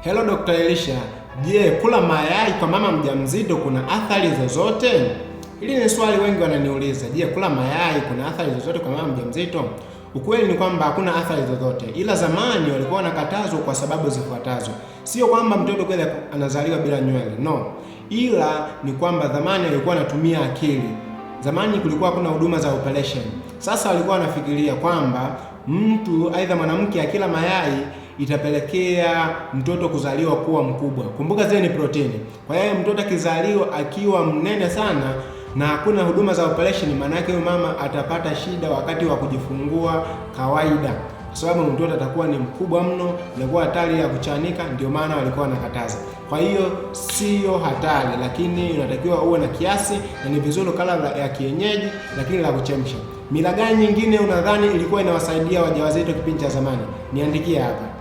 Hello Dr. Elisha. Je, kula mayai kwa mama mjamzito kuna athari zozote? Hili ni swali wengi wananiuliza. Je, kula mayai kuna athari zozote kwa mama mjamzito? Ukweli ni kwamba hakuna athari zozote, ila zamani walikuwa wanakatazwa kwa sababu zifuatazo. Sio kwamba mtoto kweli anazaliwa bila nywele, no, ila ni kwamba zamani walikuwa wanatumia akili. Zamani kulikuwa hakuna huduma za operation. Sasa walikuwa wanafikiria kwamba mtu aidha mwanamke akila mayai itapelekea mtoto kuzaliwa kuwa mkubwa. Kumbuka zile ni protini. Kwa hiyo mtoto akizaliwa akiwa mnene sana na hakuna huduma za operation, maana yake huyo mama atapata shida wakati wa kujifungua kawaida, kwa sababu mtoto atakuwa ni mkubwa mno, inakuwa hatari ya kuchanika. Ndio maana walikuwa wanakataza. Kwa hiyo sio hatari, lakini unatakiwa uwe na kiasi, na ni vizuri kala ya kienyeji lakini la kuchemsha. Mila gani nyingine unadhani ilikuwa inawasaidia wajawazito kipindi cha zamani? Niandikie hapa.